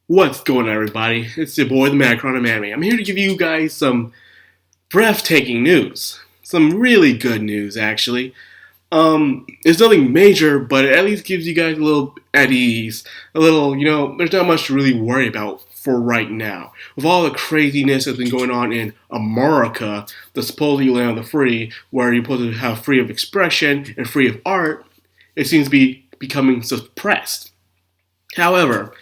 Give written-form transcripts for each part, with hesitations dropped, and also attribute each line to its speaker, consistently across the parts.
Speaker 1: What's going on, everybody? It's your boy, the Madcrownxox. I'm here to give you guys some breathtaking news. Some really good news, actually. It's nothing major, but it at least gives you guys a little at ease. A little, there's not much to really worry about for right now. With all the craziness that's been going on in America, the supposedly land of the free, where you're supposed to have free of expression and free of art, it seems to be becoming suppressed. However,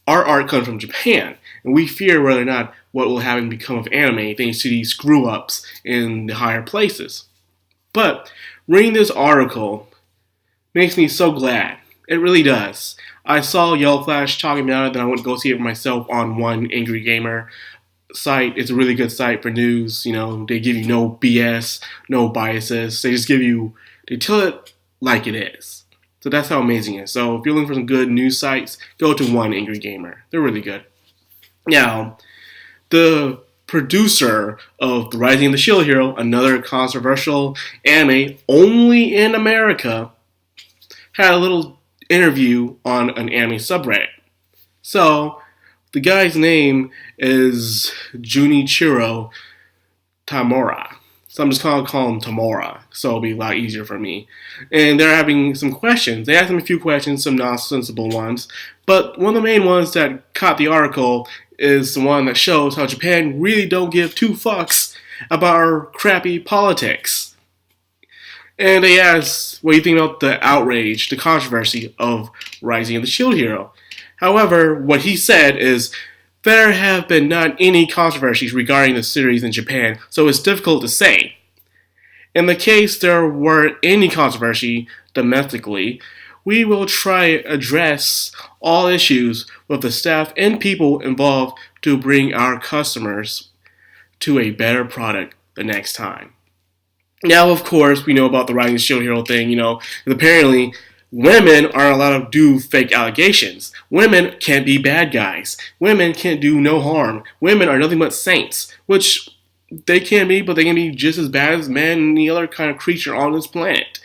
Speaker 1: our art comes from Japan, and we fear whether or not what will happen become of anime thanks to these screw-ups in the higher places. But reading this article makes me so glad. It really does. I saw Yellow Flash talking about it, then I went to go see it for myself on One Angry Gamer site. It's a really good site for news. They give you no BS, no biases. They tell it like it is. So that's how amazing it is. So if you're looking for some good news sites, go to One Angry Gamer. They're really good. Now, the producer of The Rising of the Shield Hero, another controversial anime only in America, had a little interview on an anime subreddit. So, the guy's name is Junichiro Tamura. So I'm just going to call him Tamura, so it'll be a lot easier for me. And they're having some questions. They asked him a few questions, some nonsensical ones. But one of the main ones that caught the article is the one that shows how Japan really don't give two fucks about our crappy politics. And they asked, what do you think about the outrage, the controversy of Rising of the Shield Hero? However, what he said is, there have been not any controversies regarding the series in Japan, so it's difficult to say. In the case there were any controversy domestically, we will try to address all issues with the staff and people involved to bring our customers to a better product the next time. Now, of course, we know about the Rising Shield Hero thing, apparently women aren't allowed to do fake allegations. Women can't be bad guys. Women can't do no harm. Women are nothing but saints, which they can be, but they can be just as bad as men and any other kind of creature on this planet.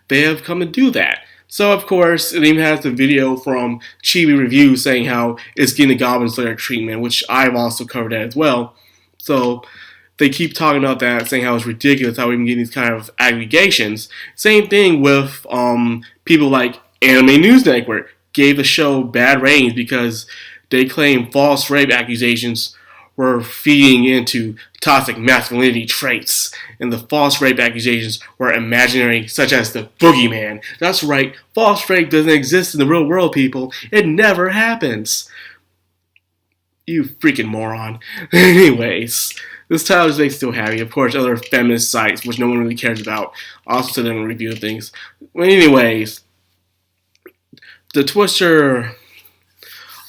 Speaker 1: They have come to do that. So, of course, it even has the video from Chibi Review saying how it's getting the Goblin Slayer treatment, which I've also covered that as well. So, they keep talking about that, saying how it's ridiculous how we can get these kind of allegations. Same thing with people like Anime News Network gave the show bad ratings because they claim false rape accusations were feeding into toxic masculinity traits, and the false rape accusations were imaginary, such as the boogeyman. That's right, false rape doesn't exist in the real world, people. It never happens. You freaking moron. Anyways, this title just makes me so happy. Of course, other feminist sites, which no one really cares about, also sit in and review things. But anyways, the twister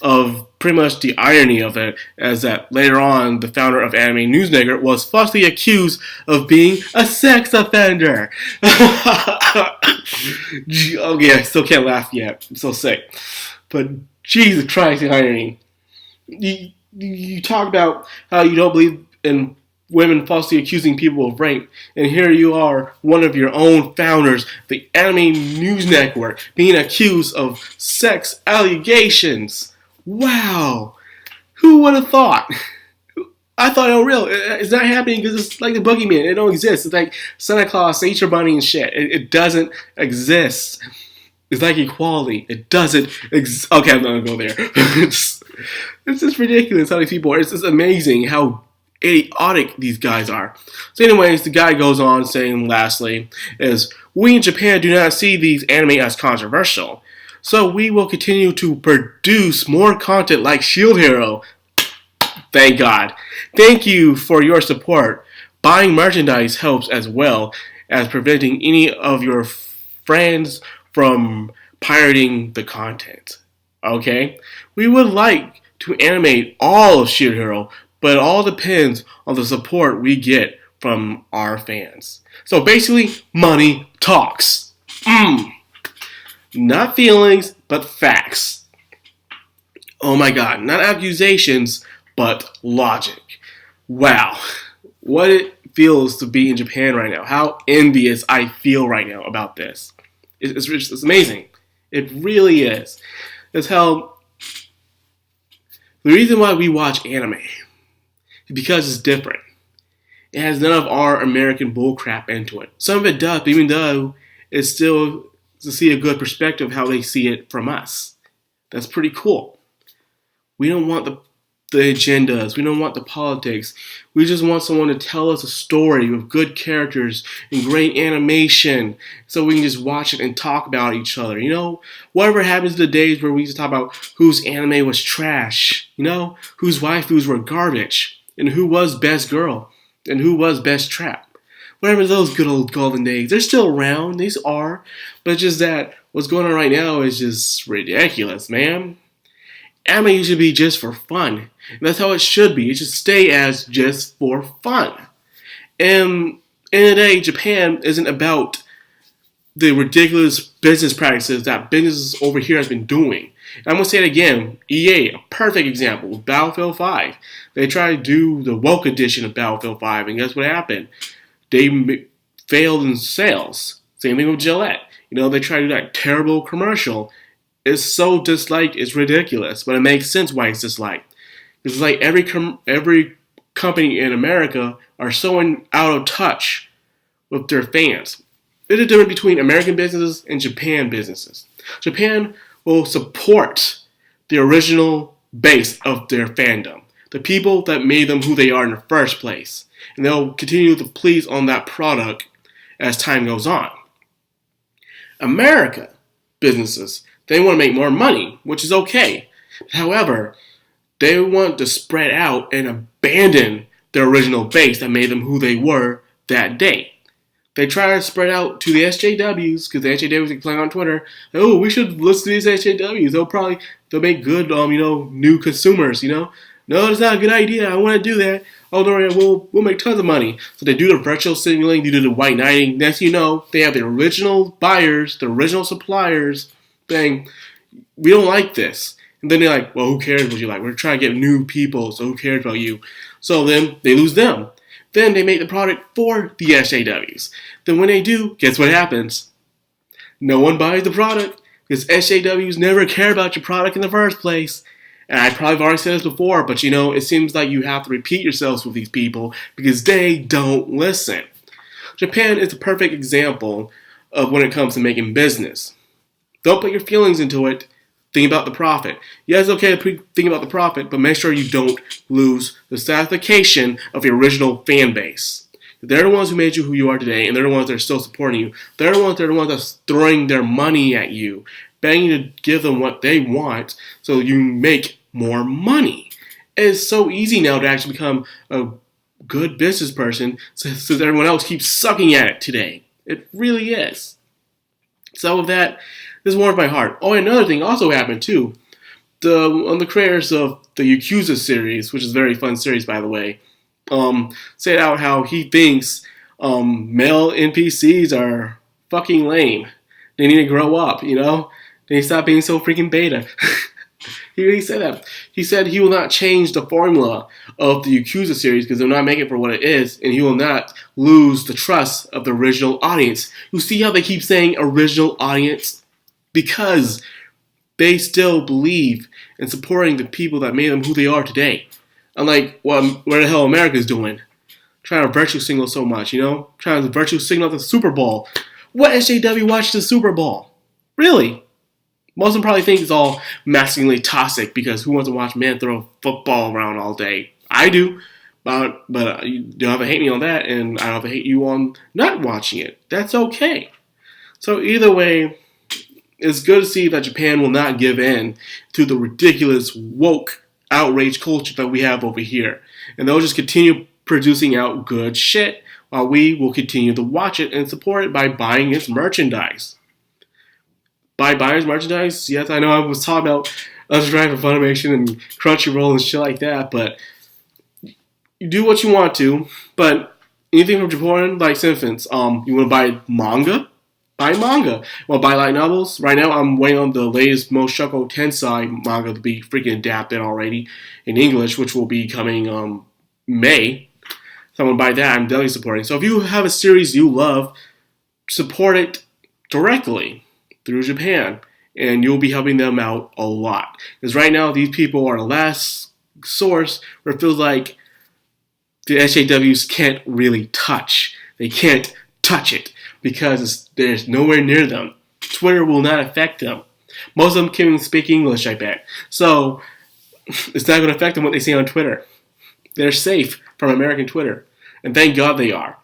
Speaker 1: of pretty much the irony of it is that later on, the founder of Anime News Network was falsely accused of being a sex offender. Okay, I still can't laugh yet. I'm so sick. But Jesus Christ, the irony. You talk about how you don't believe in women falsely accusing people of rape, and here you are, one of your own founders, the Anime News Network, being accused of sex allegations. Wow, who would have thought? I thought, oh, real, it's not happening because it's like the boogeyman. It don't exist. It's like Santa Claus, Nature Bunny, and shit. It doesn't exist. It's like equality. It doesn't exist. Okay, I'm not gonna go there. It's just ridiculous how these people are. It's just amazing how idiotic these guys are. So anyways, the guy goes on saying, lastly, is, we in Japan do not see these anime as controversial. So we will continue to produce more content like Shield Hero. Thank God. Thank you for your support. Buying merchandise helps as well as preventing any of your friends from pirating the content. Okay? We would like to animate all of Shield Hero, but it all depends on the support we get from our fans. So basically, money talks. Not feelings, but facts. Oh my God, not accusations, but logic. Wow, what it feels to be in Japan right now. How envious I feel right now about this. It's amazing. It really is. It's how The reason why we watch anime is because it's different. It has none of our American bullcrap into it. Some of it does, but even though it's still to see a good perspective of how they see it from us. That's pretty cool. We don't want the agendas. We don't want the politics. We just want someone to tell us a story with good characters and great animation so we can just watch it and talk about each other. You know, whatever happens to the days where we used to talk about whose anime was trash, you know, whose waifus were garbage, and who was best girl, and who was best trap. Whatever those good old golden days, they're still around. These are. But it's just that what's going on right now is just ridiculous, man. Anime should be just for fun. And that's how it should be. It should stay as just for fun. And in the day, Japan isn't about the ridiculous business practices that businesses over here has been doing. And I'm going to say it again. EA, a perfect example with Battlefield 5. They tried to do the woke edition of Battlefield 5, and guess what happened? They failed in sales. Same thing with Gillette. You know, they tried to do that terrible commercial. It's so disliked, it's ridiculous, but it makes sense why it's disliked. It's like every company in America are so out of touch with their fans. There's a difference between American businesses and Japan businesses. Japan will support the original base of their fandom, the people that made them who they are in the first place, and they'll continue to please on that product as time goes on. America businesses, they want to make more money, which is okay. However, they want to spread out and abandon their original base that made them who they were that day. They try to spread out to the SJWs, because the SJWs are playing on Twitter. Oh, we should listen to these SJWs. They'll make good, new consumers. No, it's not a good idea. I want to do that. Oh, don't worry, we'll make tons of money. So they do the virtual signaling, they do the white knighting. Next you know, they have the original buyers, the original suppliers saying, we don't like this. And then they're like, well, who cares what you like? We're trying to get new people, so who cares about you? So then they lose them. Then they make the product for the SJWs. Then when they do, guess what happens? No one buys the product because SJWs never care about your product in the first place. And I probably have already said this before, but it seems like you have to repeat yourselves with these people because they don't listen. Japan is a perfect example of when it comes to making business. Don't put your feelings into it. Think about the profit. Yeah, it's okay to think about the profit, but make sure you don't lose the satisfaction of your original fan base. They're the ones who made you who you are today, and they're the ones that are still supporting you. They're the ones that's throwing their money at you, begging you to give them what they want so you make more money. It's so easy now to actually become a good business person since everyone else keeps sucking at it today. It really is. So with that, this warms my heart. Oh, and another thing also happened too. The creators of the Yakuza series, which is a very fun series by the way, said out how he thinks male NPCs are fucking lame. They need to grow up, They need to stop being so freaking beta. He really said that. He said he will not change the formula of the Yakuza series because they'll not make it for what it is, and he will not lose the trust of the original audience. You see how they keep saying original audience? Because they still believe in supporting the people that made them who they are today. Unlike what the hell America's doing. Trying to virtue signal so much, Trying to virtue signal at the Super Bowl. What SJW watched the Super Bowl? Really? Most of them probably think it's all masculinely toxic because who wants to watch men throw a football around all day? I do. But you don't have to hate me on that, and I don't have to hate you on not watching it. That's okay. So either way, it's good to see that Japan will not give in to the ridiculous woke outrage culture that we have over here. And they'll just continue producing out good shit while we will continue to watch it and support it by buying its merchandise. By buying its merchandise, yes, I know I was talking about us driving Funimation and Crunchyroll and shit like that, but you do what you want to. But anything from Japan, like for instance, you want to buy manga? Buy manga. Want to buy light novels? Right now, I'm waiting on the latest Mushoku Tensei manga to be freaking adapted already in English, which will be coming May. So I'm going to buy that. I'm definitely supporting. So if you have a series you love, support it directly through Japan, and you'll be helping them out a lot. Because right now, these people are the last source where it feels like the SJWs can't really touch. They can't touch it because there's nowhere near them. Twitter will not affect them. Most of them can't even speak English, I bet. So it's not going to affect them what they see on Twitter. They're safe from American Twitter, and thank God they are.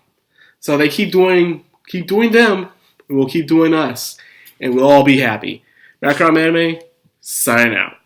Speaker 1: So they keep doing them, and we'll keep doing us, and we'll all be happy. Madcrownxox Anime, sign out.